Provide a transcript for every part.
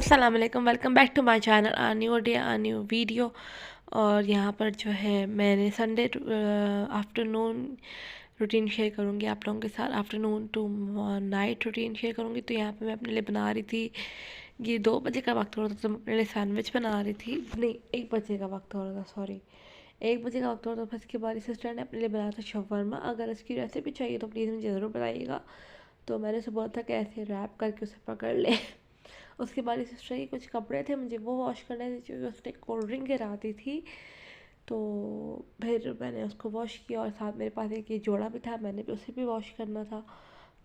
अस्सलाम वालेकुम, welcome back to my channel. A new day a new video. और यहाँ पर जो है मैंने संडे आफ्टरनून रूटीन शेयर करूँगी आप लोगों के साथ। Afternoon to night routine share करूँगी। तो यहाँ पे मैं अपने लिए बना रही थी, ये 2 बजे का वक्त हो रहा था तो मैं अपने लिए सैंडविच बना रही थी। नहीं, 1 बजे का वक्त हो रहा था, सॉरी 1 बजे का वक्त हो रहा था। फिर इसके बाद सिस्टर ने अपने लिए बनाया था शवरमा। अगर इसकी रेसिपी चाहिए तो प्लीज़ मुझे ज़रूर बताइएगा। तो मैंने उसे बोला था कि ऐसे रैप करके उसे पकड़ ले। उसके बाद सिस्टर के कुछ कपड़े थे, मुझे वो वॉश करने थे क्योंकि उसने कोल्ड ड्रिंक गिरा दी थी। तो फिर मैंने उसको वॉश किया और साथ मेरे पास एक ये जोड़ा भी था, मैंने भी उसे भी वॉश करना था।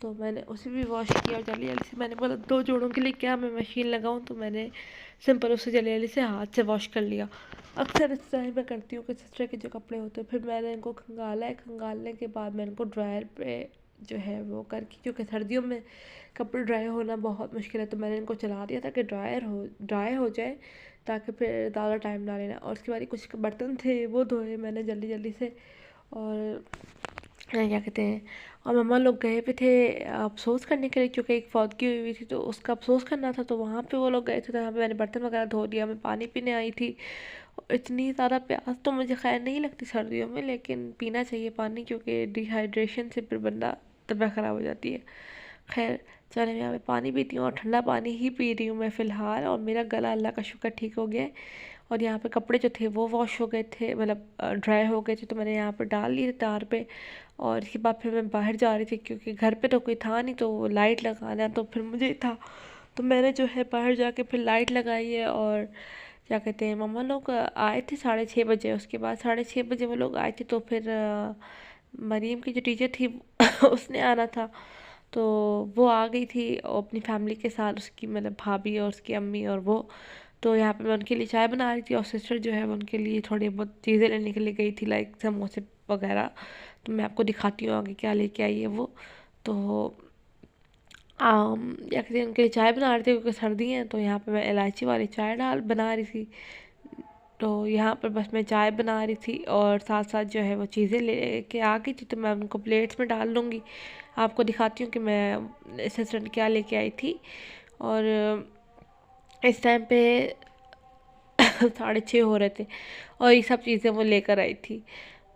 तो मैंने उसे भी वॉश किया और जल्दी जल्दी से मैंने बोला 2 जोड़ों के लिए क्या मैं मशीन लगाऊं, तो मैंने सिंपल उसे जल्दी जल्दी से हाथ से वॉश कर लिया। अक्सर इस तरह मैं करती हूँ कि सिस्टर के जो कपड़े होते हैं फिर मैंने इनको खंगाला है। खंगालने के बाद मैंने इनको ड्रायर पे जो है वो करके, क्योंकि सर्दियों में कपड़े ड्राई होना बहुत मुश्किल है, तो मैंने इनको चला दिया ताकि ड्राई हो जाए, ताकि फिर ज़्यादा टाइम ना लेना। और उसके बाद कुछ बर्तन थे वो धोए मैंने जल्दी जल्दी से। और क्या कहते हैं, और मम्मा लोग गए पे थे अफसोस करने के लिए, क्योंकि एक फौतगी हुई थी तो उसका अफसोस करना था। तो वहाँ पे वो लोग गए थे, तो यहाँ पे मैंने बर्तन वगैरह धो दिया। मैं पानी पीने आई थी। इतनी ज़्यादा प्यास तो मुझे खैर नहीं लगती सर्दियों में, लेकिन पीना चाहिए पानी, क्योंकि डिहाइड्रेशन से फिर बंदा तबीयत ख़राब हो जाती है। खैर, चले मैं यहाँ पे पानी पीती हूँ और ठंडा पानी ही पी रही हूँ मैं फ़िलहाल। और मेरा गला अल्लाह का शुक्र ठीक हो गया है। और यहाँ पे कपड़े जो थे वो वॉश हो गए थे, मतलब ड्राई हो गए थे, तो मैंने यहाँ पर डाल लिए तार पे। और इसके बाद फिर मैं बाहर जा रही थी, क्योंकि घर पे तो कोई था नहीं, तो लाइट लगाना तो फिर मुझे ही था। तो मैंने जो है बाहर जाके फिर लाइट लगाई है। और क्या कहते हैं, मम्मा लोग आए थे 6:30 बजे। उसके बाद 6:30 बजे वो लोग आए थे, तो फिर मरीम की जो टीचर थी उसने आना था। तो वो आ गई थी और अपनी फैमिली के साथ, उसकी मतलब भाभी और उसकी अम्मी और वो। तो यहाँ पे मैं उनके लिए चाय बना रही थी और सिस्टर जो है वो उनके लिए थोड़ी बहुत चीज़ें लेने के लिए गई थी, लाइक समोसे वगैरह। तो मैं आपको दिखाती हूँ आगे क्या लेके आई है वो। तो या कहते हैं उनके लिए चाय बना रही थी, क्योंकि सर्दी है। तो यहाँ पे मैं इलायची वाली चाय डाल बना रही थी। तो यहाँ पर बस मैं चाय बना रही थी और साथ साथ जो है वो चीज़ें ले के आ गई थी, तो मैं उनको प्लेट्स में डाल लूँगी। आपको दिखाती हूँ कि मैं सिस्टर क्या लेके आई थी। और इस टाइम पे 6:30 हो रहे थे और ये सब चीज़ें वो लेकर आई थी।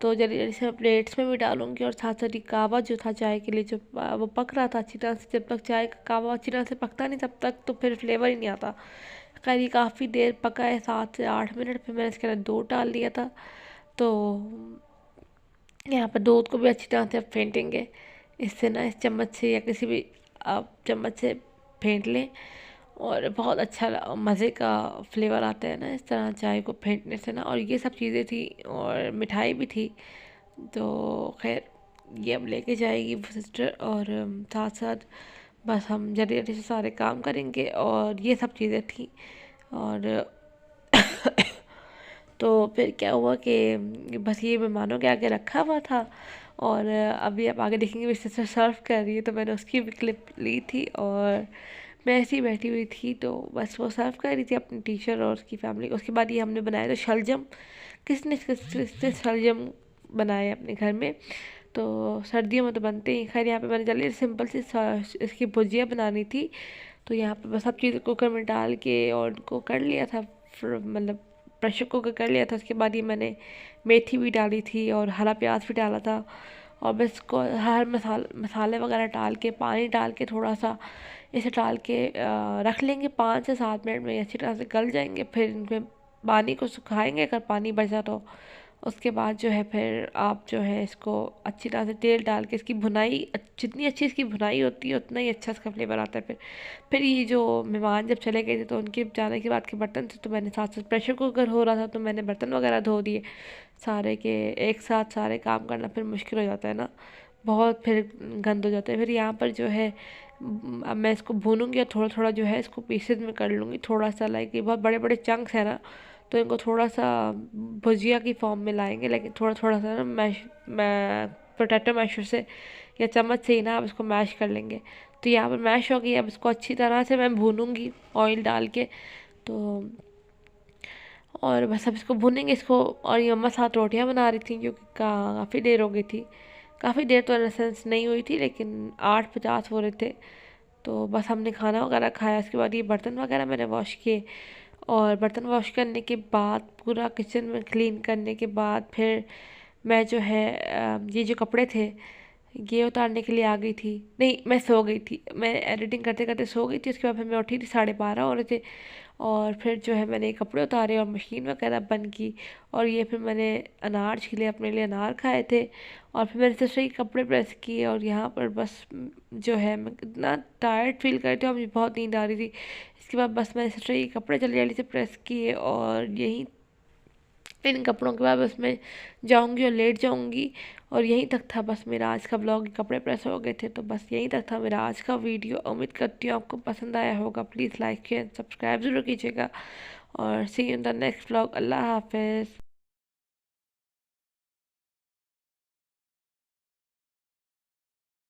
तो जल्दी जल्दी से मैं प्लेट्स में भी डालूंगी। और साथ साथ ये कहवा जो था चाय के लिए, जो वो पक रहा था अच्छी तरह से। जब तक चाय का कहवा अच्छी तरह से पकता नहीं तब तक तो फिर फ्लेवर ही नहीं आता। खैर ये काफ़ी देर पका है, 7 से 8 मिनट। फिर मैंने इसके अंदर दूध डाल दिया था। तो यहाँ पर दूध को भी अच्छी तरह से आप फेंटेंगे, इससे ना इस चम्मच से या किसी भी आप चम्मच से फेंट लें और बहुत अच्छा मज़े का फ्लेवर आता है ना इस तरह चाय को फेंटने से ना। और ये सब चीज़ें थी और मिठाई भी थी। तो खैर ये अब लेके जाएगी वो सिस्टर। और साथ साथ बस हम जल्दी जल्दी से सारे काम करेंगे। और ये सब चीज़ें थी। और तो फिर क्या हुआ कि बस ये मेहमानों के आगे रखा हुआ था। और अभी आप आगे देखेंगे मेरी सिस्टर सर्व कर रही है, तो मैंने उसकी भी क्लिप ली थी। और मैं ऐसी बैठी हुई थी, तो बस वो सर्व कर रही थी अपनी टीचर और उसकी फैमिली। उसके बाद ये हमने बनाया था शलजम। किसने शलजम बनाए अपने घर में, तो सर्दियों में तो बनते ही। खैर यहाँ पे मैंने जल्दी सिंपल सी इसकी भुजिया बनानी थी। तो यहाँ पे बस सब चीज़ कुकर में डाल के और उनको कर लिया था, मतलब प्रेशर कुकर कर लिया था। उसके बाद ये मैंने मेथी भी डाली थी और हरा प्याज भी डाला था। और बस इसको हर मसाले वगैरह डाल के, पानी डाल के थोड़ा सा इसे डाल के रख लेंगे। 5 से 7 मिनट में अच्छी तरह से गल जाएंगे। फिर इनमें पानी को सुखाएंगे अगर पानी बचा तो। उसके बाद जो है फिर आप जो है इसको अच्छी तरह से तेल डाल के इसकी भुनाई, जितनी अच्छी इसकी भुनाई होती है उतना ही अच्छा इसका फ्लेवर आता है। फिर ये जो मेहमान जब चले गए थे तो उनके जाने के बाद के बर्तन थे, तो मैंने साथ साथ प्रेशर कुकर हो रहा था तो मैंने बर्तन वगैरह धो दिए सारे के। एक साथ सारे काम करना फिर मुश्किल हो जाता है ना, बहुत फिर गंद हो जाता है। फिर यहाँ पर जो है अब मैं इसको भूनूंगी और थोड़ा थोड़ा जो है इसको पीसेज में कर लूँगी। थोड़ा सा लाइक ये बहुत बड़े बड़े चंक्स है ना, तो इनको थोड़ा सा भुजिया की फॉर्म में लाएंगे, लेकिन थोड़ा थोड़ा सा ना मैं पोटैटो मैशर से या चम्मच से ही ना आप इसको मैश कर लेंगे। तो यहाँ पर मैश हो गई। अब इसको अच्छी तरह से मैं भूनूंगी ऑयल डाल के। तो और बस अब इसको भूनेंगे इसको। और ये अम्मा साथ रोटियां बना रही थी, क्योंकि काफ़ी देर हो गई थी। काफ़ी देर तो इन सेंस नहीं हुई थी, लेकिन 8:50 हो रहे थे। तो बस हमने खाना वगैरह खाया, उसके बाद ये बर्तन वगैरह मैंने वॉश किए। और बर्तन वॉश करने के बाद पूरा किचन में क्लीन करने के बाद फिर मैं जो है ये जो कपड़े थे ये उतारने के लिए आ गई थी। नहीं, मैं सो गई थी, मैं एडिटिंग करते करते सो गई थी। उसके बाद फिर मैं उठी थी 12:30 हो रहे थे, और फिर जो है मैंने कपड़े उतारे और मशीन वगैरह बंद की। और ये फिर मैंने अनार छीले, अपने लिए अनार खाए थे। और फिर मैंने सिस्टर के कपड़े प्रेस किए। और यहाँ पर बस जो है मैं इतना टायर्ड फील कर रही थी और मुझे बहुत नींद आ रही थी। इसके बाद बस मैंने सिस्टर के कपड़े जल्दी जल्दी से प्रेस किए, और यहीं इन कपड़ों के बाद बस मैं जाऊंगी और लेट जाऊंगी। और यहीं तक था बस मेरा आज का ब्लॉग। कपड़े प्रेस हो गए थे, तो बस यहीं तक था मेरा आज का वीडियो। उम्मीद करती हूँ आपको पसंद आया होगा। प्लीज़ लाइक शेयर सब्सक्राइब ज़रूर कीजिएगा, और see you in the next blog. अल्लाह हाफिज़।